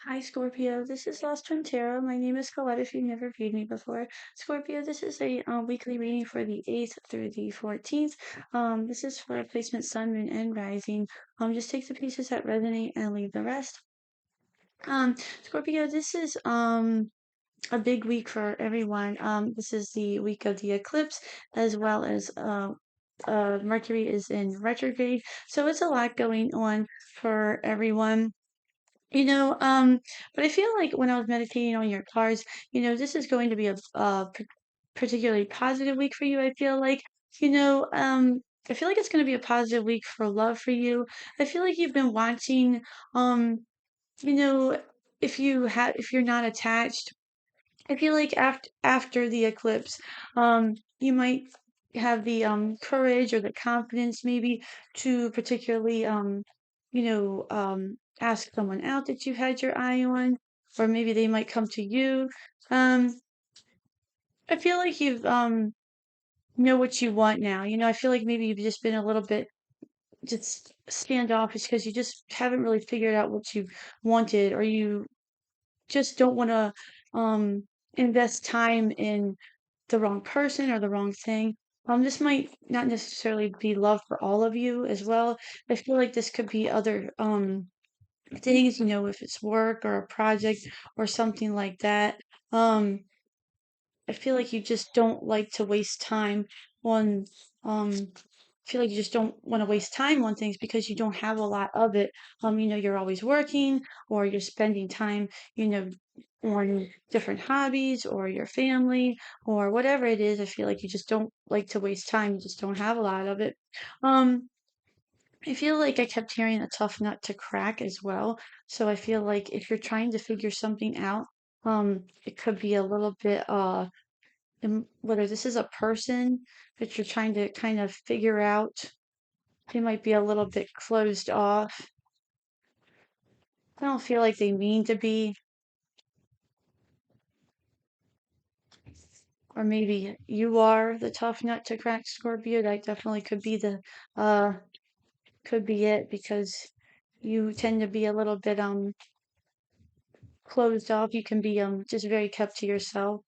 Hi, Scorpio. This is Lost Twin Tarot. My name is Colette if you've never viewed me before. Scorpio, this is a weekly reading for the 8th through the 14th. This is for placement Sun, Moon, and Rising. Just take the pieces that resonate and leave the rest. Scorpio, this is a big week for everyone. This is the week of the eclipse as well as Mercury is in retrograde. So it's a lot going on for everyone. You know, but I feel like when I was meditating on your cards, this is going to be a particularly positive week for you. I feel like, you know, um, I feel like it's going to be a positive week for love for you. I feel like you've been wanting, um, you know, if you're not attached, I feel like after the eclipse, you might have the courage or the confidence maybe to particularly ask someone out that you had your eye on, or maybe they might come to you. Um, I feel like you've know what you want now. I feel like maybe you've just been a little bit just standoffish because you just haven't really figured out what you wanted, or you just don't want to invest time in the wrong person or the wrong thing. This might not necessarily be love for all of you as well. I feel like this could be other things, if it's work or a project or something like that. Um, I feel like you just don't like to waste time on I feel like you just don't want to waste time on things because you don't have a lot of it. You're always working or you're spending time, you know, on different hobbies or your family or whatever it is. I feel like you just don't like to waste time. You just don't have a lot of it. Um, I feel like I kept hearing a tough nut to crack as well. So I feel like if you're trying to figure something out, it could be a little bit whether this is a person that you're trying to kind of figure out, they might be a little bit closed off. I don't feel like they mean to be, or maybe you are the tough nut to crack, Scorpio. That definitely uh could be it because you tend to be a little bit closed off. You can be just very kept to yourself.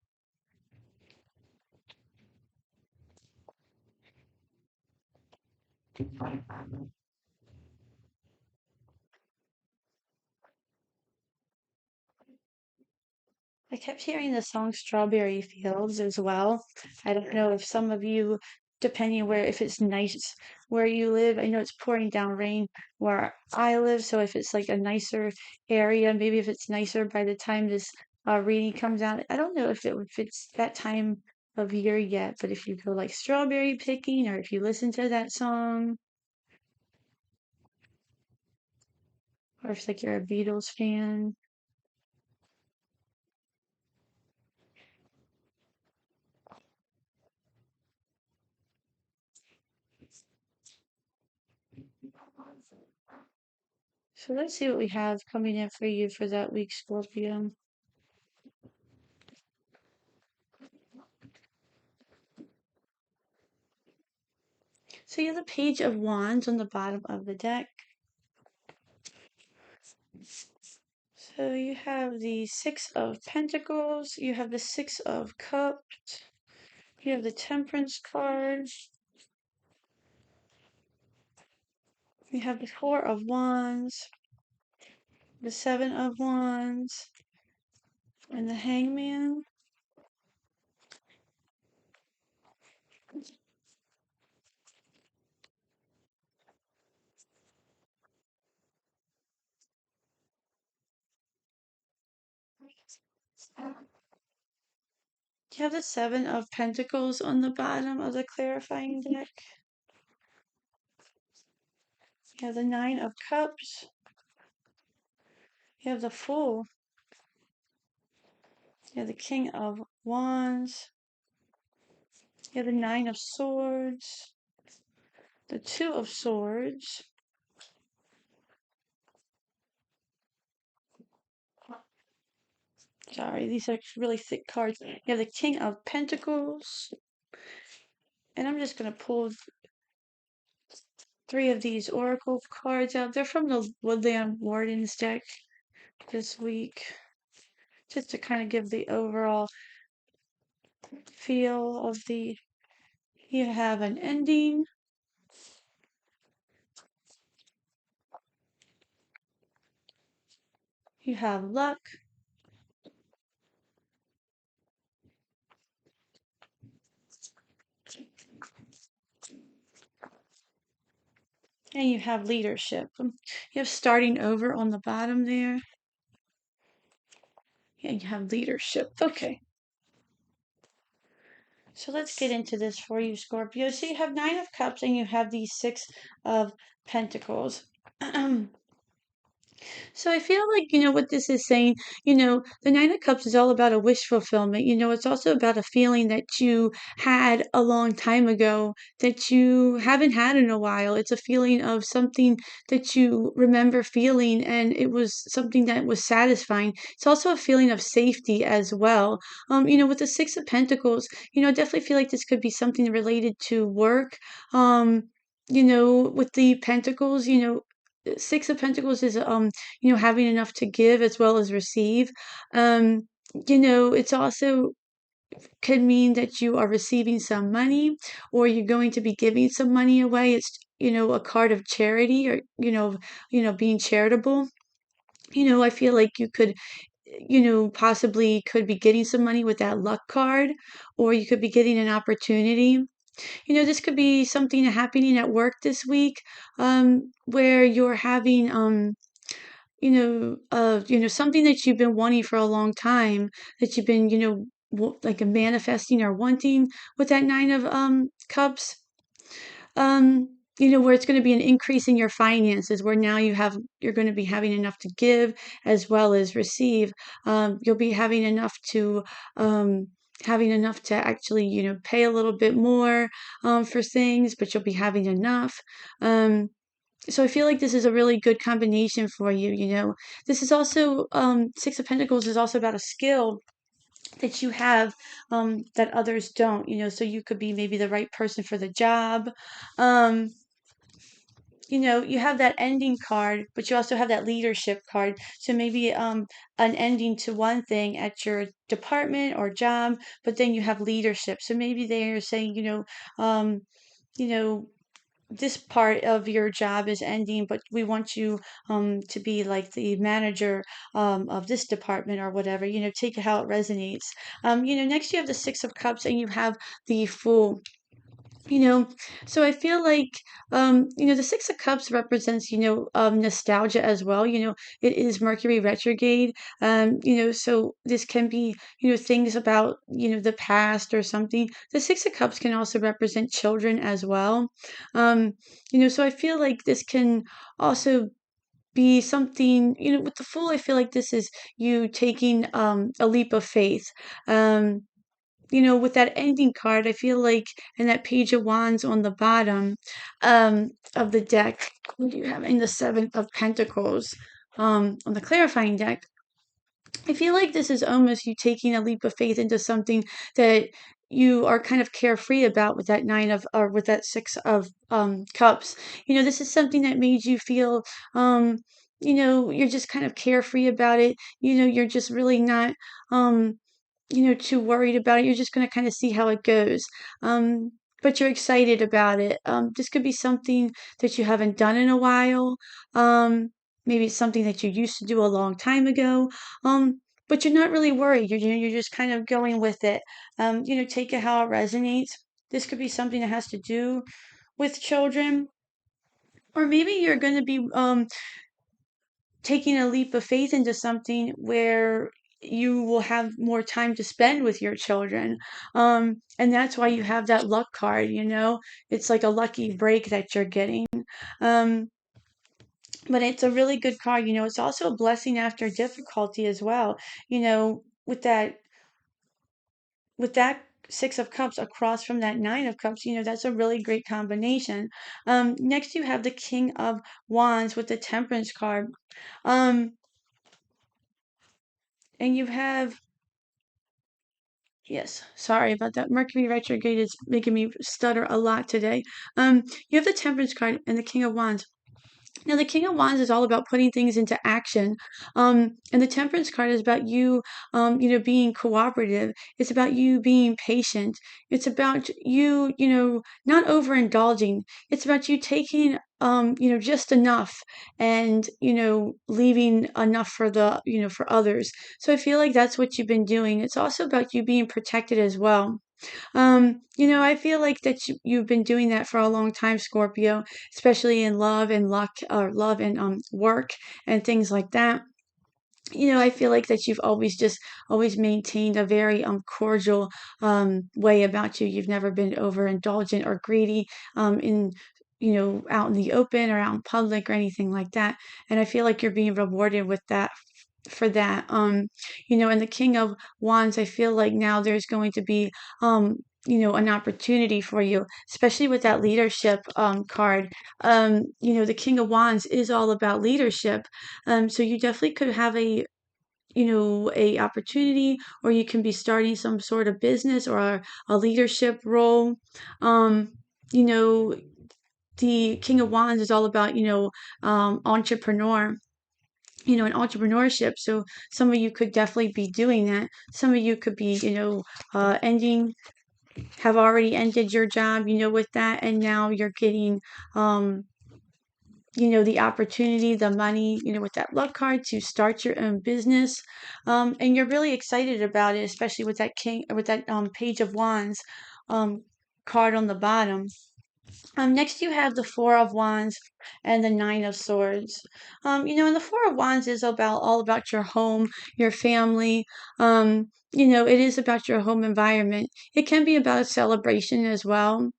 I kept hearing the song Strawberry Fields as well. I don't know if some of you, depending where, if it's nice where you live, I know it's pouring down rain where I live, so if it's like a nicer area, maybe if it's nicer by the time this reading comes out, I don't know if it's that time of year yet, but if you go like strawberry picking or if you listen to that song, or if like you're a Beatles fan. So let's see what we have coming in for you for that week, Scorpio. So you have the Page of Wands on the bottom of the deck. So you have the Six of Pentacles, you have the Six of Cups, you have the Temperance card, you have the Four of Wands, the Seven of Wands, and the Hangman. You have the Seven of Pentacles on the bottom of the clarifying deck. You have the Nine of Cups. You have the Fool. You have the King of Wands. You have the Nine of Swords. The Two of Swords. Sorry, these are really thick cards. You have the King of Pentacles. And I'm just going to pull three of these Oracle cards out. They're from the Woodland Wardens deck. this week, just to kind of give the overall feel of the. You have an ending, you have luck, and you have leadership. You have starting over on the bottom there. And you have leadership. Okay. So let's get into this for you, Scorpio. So you have Nine of Cups and you have the Six of Pentacles. So I feel like, what this is saying, the Nine of Cups is all about a wish fulfillment. It's also about a feeling that you had a long time ago that you haven't had in a while. It's a feeling of something that you remember feeling and it was something that was satisfying. It's also a feeling of safety as well. With the Six of Pentacles, I definitely feel like this could be something related to work. With the Pentacles, Six of Pentacles is having enough to give as well as receive. It's also could mean that you are receiving some money or you're going to be giving some money away. It's, a card of charity or, being charitable. I feel like you could, possibly could be getting some money with that luck card, or you could be getting an opportunity. This could be something happening at work this week, where you're having, something that you've been wanting for a long time, that you've been, like manifesting or wanting with that Nine of Cups. Where it's going to be an increase in your finances, where now you're going to be having enough to give as well as receive. You'll be um, having enough to actually, pay a little bit more for things, but you'll be having enough. So I feel like this is a really good combination for you. This is also, Six of Pentacles is also about a skill that you have, that others don't, so you could be maybe the right person for the job. Um, you have that ending card, but you also have that leadership card. So maybe an ending to one thing at your department or job, but then you have leadership. So maybe they're saying, you know, this part of your job is ending, but we want you to be like the manager of this department or whatever. Take it how it resonates. Next you have the Six of Cups and you have the Fool. You know, so I feel like, the Six of Cups represents, nostalgia as well. It is Mercury retrograde. So this can be, things about, the past or something. The Six of Cups can also represent children as well. So I feel like this can also be something, with the Fool, I feel like this is you taking a leap of faith. Um, with that ending card, I feel like, and that Page of Wands on the bottom of the deck, what do you have in the Seven of Pentacles on the clarifying deck? I feel like this is almost you taking a leap of faith into something that you are kind of carefree about with that nine of, or with that Six of Cups. This is something that made you feel, you're just kind of carefree about it. You're just really not, too worried about it. You're just going to kind of see how it goes. But you're excited about it. This could be something that you haven't done in a while. Maybe it's something that you used to do a long time ago. But you're not really worried. You're just kind of going with it. Take it how it resonates. This could be something that has to do with children, or maybe you're going to be taking a leap of faith into something where you will have more time to spend with your children. And that's why you have that luck card, it's like a lucky break that you're getting. Um, but it's a really good card. It's also a blessing after difficulty as well. With that Six of Cups across from that Nine of Cups, that's a really great combination. Next, you have the King of Wands with the Temperance card. Um, and you have, yes, sorry about that. Mercury retrograde is making me stutter a lot today. You have the Temperance card and the King of Wands. Now, the King of Wands is all about putting things into action. And the Temperance card is about you, being cooperative. It's about you being patient. It's about you, not overindulging. It's about you taking, just enough and, leaving enough for for others. So I feel like that's what you've been doing. It's also about you being protected as well. I feel like that you've been doing that for a long time, Scorpio, especially in love and luck, or love and work and things like that. I feel like that you've always maintained a very cordial way about you. You've never been overindulgent or greedy in out in the open or out in public or anything like that. And I feel like you're being rewarded with that for that. And the King of Wands, I feel like now there's going to be an opportunity for you, especially with that leadership card. The King of Wands is all about leadership. So you definitely could have a opportunity, or you can be starting some sort of business or a leadership role. Um, you know, the King of Wands is all about, entrepreneur, and entrepreneurship. So some of you could definitely be doing that. Some of you could be, have already ended your job, with that, and now you're getting, um, the opportunity, the money, with that love card to start your own business. And you're really excited about it, especially with that Page of Wands um, card on the bottom. Next you have the Four of Wands and the Nine of Swords. And the Four of Wands is all about your home, your family. It is about your home environment. It can be about a celebration as well.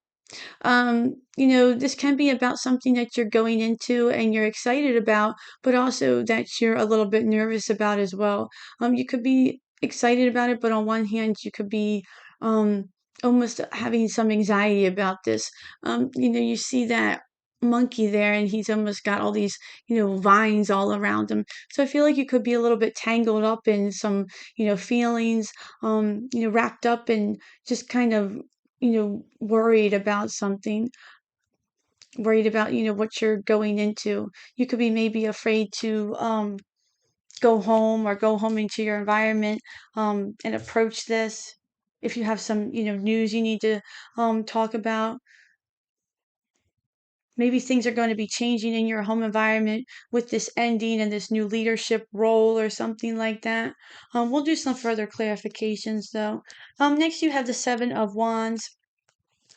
This can be about something that you're going into and you're excited about, but also that you're a little bit nervous about as well. You could be excited about it, but on one hand, you could be um, almost having some anxiety about this. You see that monkey there and he's almost got all these vines all around him, so I feel like you could be a little bit tangled up in some feelings, wrapped up in just kind of worried about something, worried about, what you're going into. You could be maybe afraid to go home into your environment and approach this. If you have some, news you need to talk about, maybe things are going to be changing in your home environment with this ending and this new leadership role or something like that. We'll do some further clarifications though. Next, you have the Seven of Wands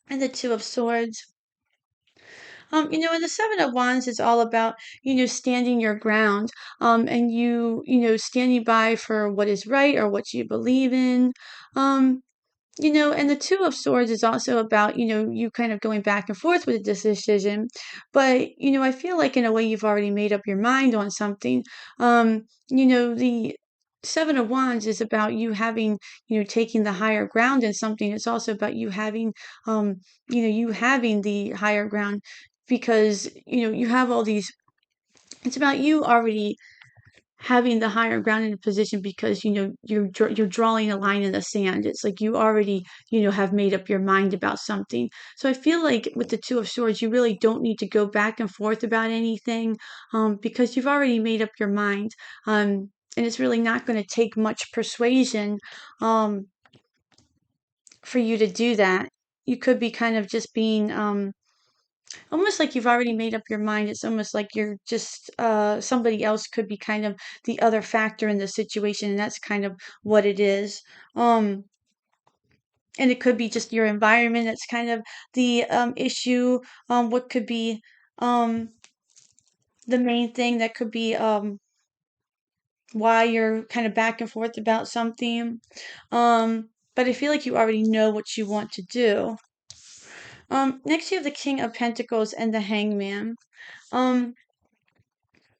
and the Two of Swords. And the Seven of Wands is all about, standing your ground, and standing by for what is right or what you believe in. Um, and the Two of Swords is also about, you kind of going back and forth with this decision. But, I feel like in a way you've already made up your mind on something. The Seven of Wands is about you having, taking the higher ground in something. It's also about you having the higher ground because, you have all these, it's about you already having the higher ground in a position because you're drawing a line in the sand. It's like you already have made up your mind about something. So I feel like with the Two of Swords you really don't need to go back and forth about anything, because you've already made up your mind, and it's really not going to take much persuasion um, for you to do that. You could be kind of just being almost like you've already made up your mind. It's almost like you're just somebody else could be kind of the other factor in the situation, and that's kind of what it is. Um, and it could be just your environment that's kind of the issue. What could be um, the main thing that could be why you're kind of back and forth about something. But I feel like you already know what you want to do. Next, you have the King of Pentacles and the Hangman. Um,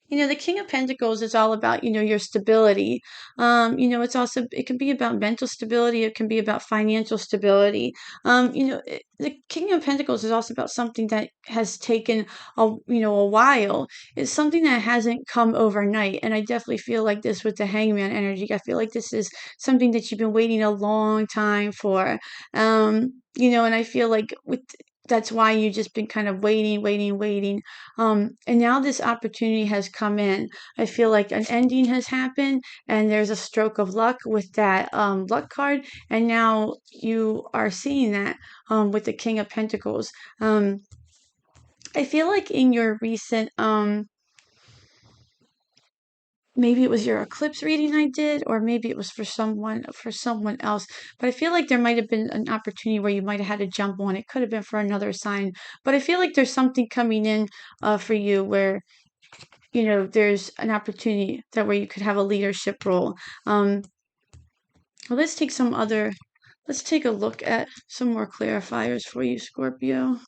the King of Pentacles is all about, your stability. It can be about mental stability. It can be about financial stability. The King of Pentacles is also about something that has taken a while. It's something that hasn't come overnight. And I definitely feel like this with the Hangman energy. I feel like this is something that you've been waiting a long time for. And I feel like with that's why you've just been kind of waiting, waiting, waiting. And now this opportunity has come in. I feel like an ending has happened, and there's a stroke of luck with that luck card. And now you are seeing that with the King of Pentacles. I feel like in your recent maybe it was your eclipse reading I did, or maybe it was for someone else. But I feel like there might have been an opportunity where you might have had to jump on. It could have been for another sign. But I feel like there's something coming in for you where there's an opportunity that where you could have a leadership role. Well, let's take a look at some more clarifiers for you, Scorpio.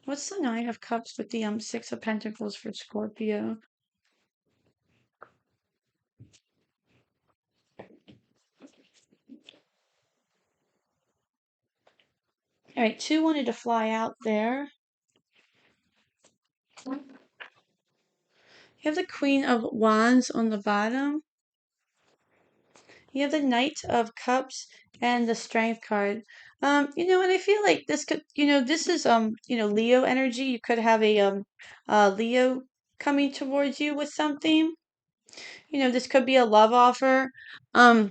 What's the Nine of Cups with the Six of Pentacles for Scorpio? All right, two wanted to fly out there. You have the Queen of Wands on the bottom. You have the Knight of Cups and the Strength card. And I feel like this could, this is Leo energy. You could have a Leo coming towards you with something. This could be a love offer. Or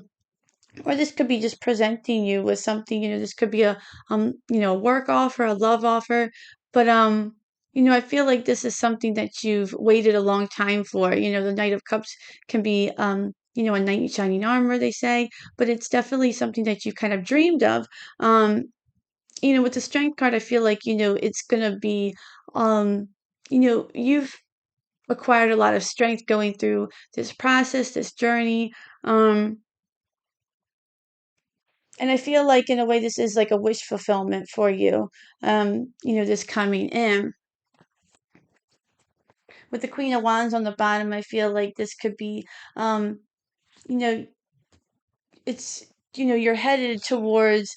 this could be just presenting you with something. This could be a work offer, a love offer. But I feel like this is something that you've waited a long time for. The Knight of Cups can be a knight in shining armor, they say, but it's definitely something that you kind of dreamed of. With the Strength card, I feel like, it's gonna be you've acquired a lot of strength going through this process, this journey. And I feel like in a way this is like a wish fulfillment for you. This coming in. With the Queen of Wands on the bottom, I feel like this could be you know, it's you're headed towards,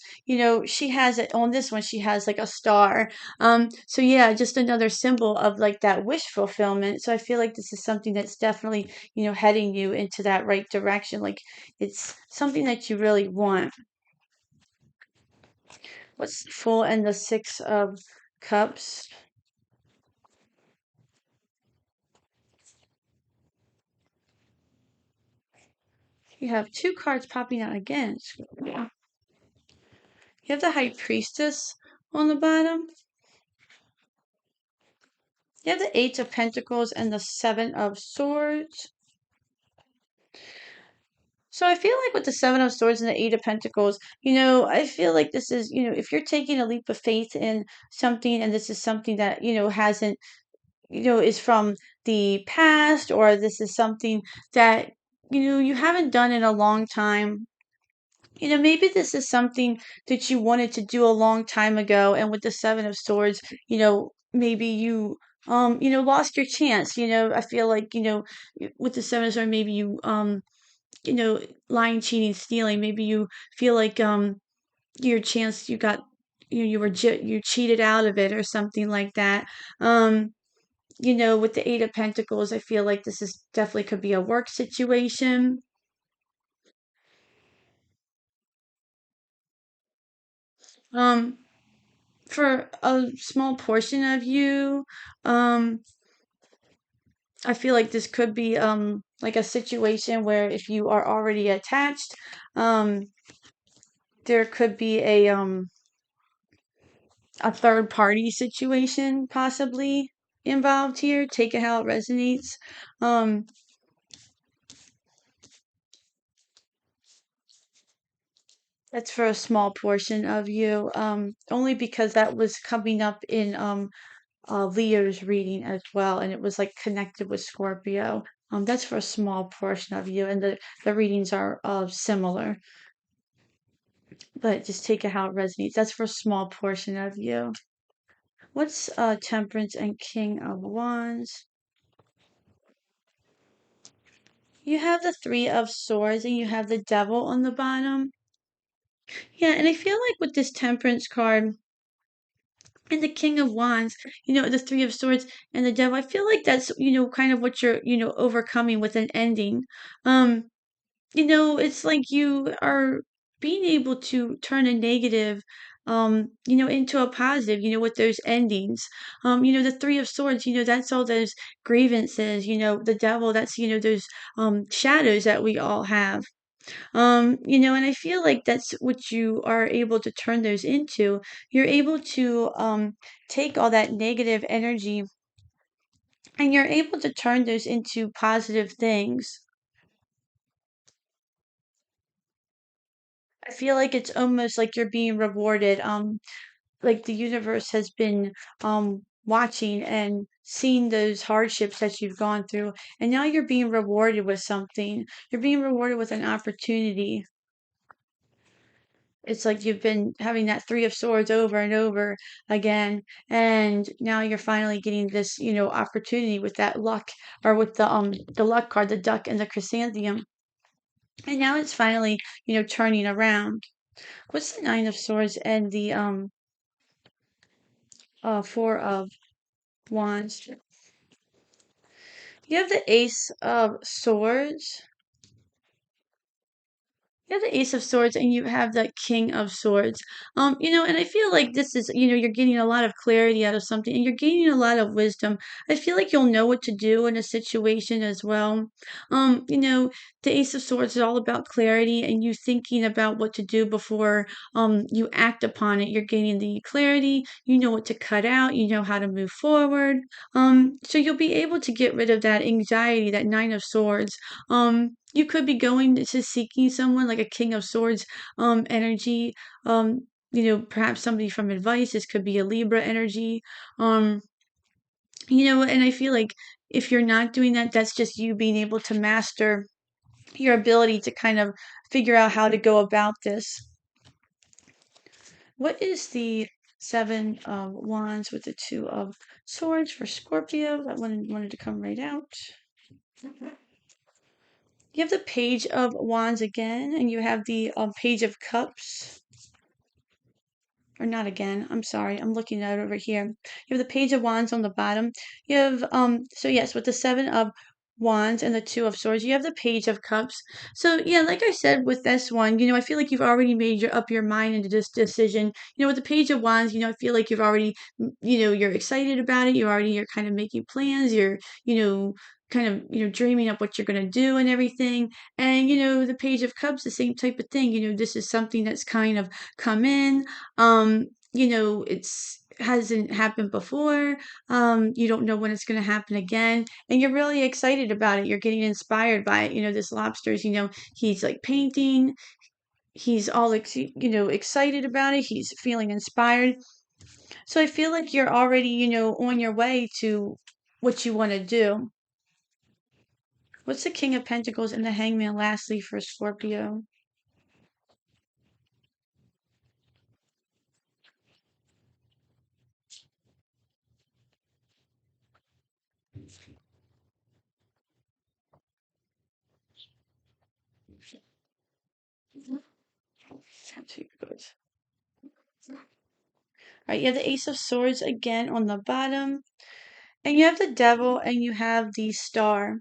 she has it on this one, she has like a star. So yeah, just another symbol of like that wish fulfillment. So I feel like this is something that's definitely, heading you into that right direction. Like it's something that you really want. What's the Fool and the Six of Cups? You have two cards popping out again. You have the High Priestess on the bottom. You have the Eight of Pentacles and the Seven of Swords. So I feel like with the Seven of Swords and the Eight of Pentacles, I feel like this is, if you're taking a leap of faith in something and this is something that, hasn't, is from the past, or this is something that, you haven't done in a long time. Maybe this is something that you wanted to do a long time ago, and with the Seven of Swords, maybe you lost your chance. I feel like, with the Seven of Swords, maybe you lying, cheating, stealing, maybe you feel like your chance you got you cheated out of it or something like that. With the Eight of Pentacles, I feel like this is definitely could be a work situation. Um, for a small portion of you, um, I feel like this could be like a situation where if you are already attached, um, there could be a third party situation possibly involved here. Take it how it resonates. Um, that's for a small portion of you. Only because that was coming up in Leo's reading as well, and it was like connected with Scorpio. That's for a small portion of you, and the readings are similar, but just take it how it resonates. That's for a small portion of you. What's Temperance and King of Wands? You have the Three of Swords and you have the Devil on the bottom. Yeah, and I feel like with this Temperance card and the King of Wands, the Three of Swords and the Devil, I feel like that's, kind of what you're, overcoming with an ending. Um, it's like you are being able to turn a negative, into a positive, with those endings. The Three of Swords, that's all those grievances, the devil, that's, those shadows that we all have. And I feel like that's what you are able to turn those into. You're able to take all that negative energy and you're able to turn those into positive things. I feel like it's almost like you're being rewarded. Like the universe has been watching and seeing those hardships that you've gone through, and now you're being rewarded with something. You're being rewarded with an opportunity. It's like you've been having that Three of Swords over and over again, and now you're finally getting this, opportunity with that luck or with the luck card, the duck and the chrysanthemum. And now it's finally, turning around. What's the Nine of Swords and the Four of Wands? You have the Ace of Swords. You have the Ace of Swords and you have the King of Swords. And I feel like this is, you're getting a lot of clarity out of something and you're gaining a lot of wisdom. I feel like you'll know what to do in a situation as well. The Ace of Swords is all about clarity and you thinking about what to do before you act upon it. You're gaining the clarity, you know what to cut out, you know how to move forward. So you'll be able to get rid of that anxiety, that Nine of Swords. You could be going to seeking someone like a King of Swords energy. Perhaps somebody from advice. This could be a Libra energy. Um, and I feel like if you're not doing that, that's just you being able to master your ability to kind of figure out how to go about this. What is the Seven of Wands with the Two of Swords for Scorpio? That one wanted to come right out. You have the Page of Wands again, and you have the Page of Cups. Or not again. I'm sorry. I'm looking at it over here. You have the Page of Wands on the bottom. You have so yes, with the Seven of Wands and the Two of Swords, you have the Page of Cups. So yeah, like I said with this one, I feel like you've already made your mind into this decision. With the Page of Wands, I feel like you've already you're excited about it. You're kind of making plans. You're, kind of, dreaming up what you're going to do and everything. And the Page of Cups, the same type of thing. This is something that's kind of come in. It's hasn't happened before. You don't know when it's going to happen again, and you're really excited about it. You're getting inspired by it. This lobster's, he's like painting. He's all excited about it. He's feeling inspired. So I feel like you're already, on your way to what you want to do. What's the King of Pentacles and the Hangman lastly for Scorpio? Two cards. Right, you have the Ace of Swords again on the bottom, and you have the Devil, and you have the Star.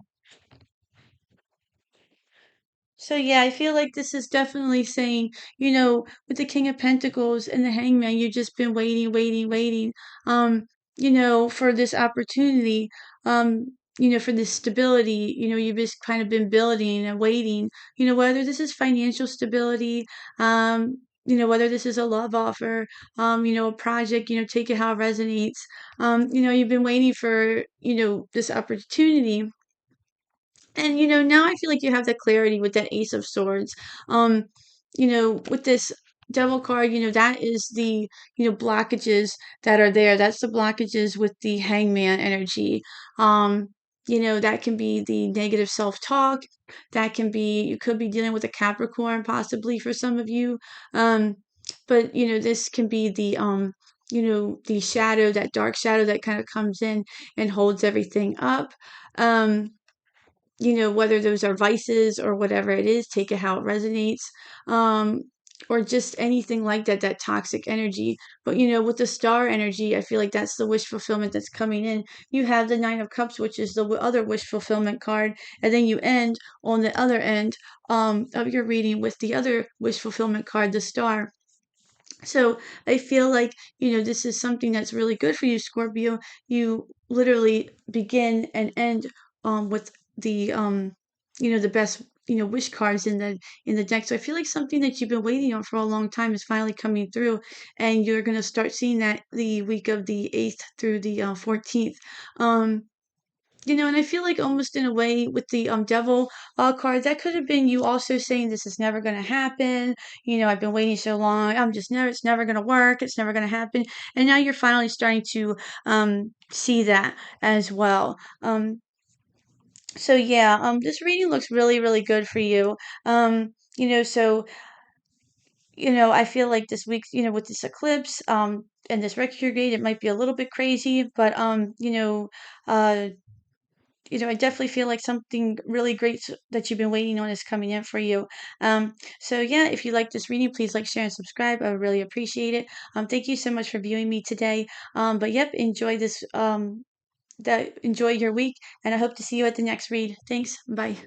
So yeah, I feel like this is definitely saying, with the King of Pentacles and the Hangman, you've just been waiting, waiting, waiting, for this opportunity, for this stability, you've just kind of been building and waiting, whether this is financial stability, whether this is a love offer, a project, take it how it resonates. You've been waiting for, this opportunity and now I feel like you have that clarity with that Ace of Swords. With this Devil card, that is the blockages that are there. That's the blockages with the Hangman energy. That can be the negative self-talk. That can be you could be dealing with a Capricorn possibly for some of you. But this can be the shadow, that dark shadow that kind of comes in and holds everything up. Um, whether those are vices or whatever it is, take it how it resonates. or just anything like that, that toxic energy. But with the star energy, I feel like that's the wish fulfillment that's coming in. You have the Nine of Cups, which is the other wish fulfillment card, and then you end on the other end of your reading with the other wish fulfillment card, the Star. So I feel like, this is something that's really good for you, Scorpio. You literally begin and end with the best, wish cards in the deck. So I feel like something that you've been waiting on for a long time is finally coming through, and you're gonna start seeing that the week of the 8th through the 14th. Um, and I feel like almost in a way with the devil card, that could have been you also saying this is never going to happen. I've been waiting so long. It's never going to work. It's never going to happen. And now you're finally starting to see that as well. So yeah, this reading looks really, really good for you. So I feel like this week, with this eclipse, and this retrograde, it might be a little bit crazy, but uh, I definitely feel like something really great that you've been waiting on is coming in for you. So yeah, if you like this reading, please like, share, and subscribe. I would really appreciate it. Thank you so much for viewing me today. But yep, enjoy this. Enjoy your week, and I hope to see you at the next read. Thanks. Bye.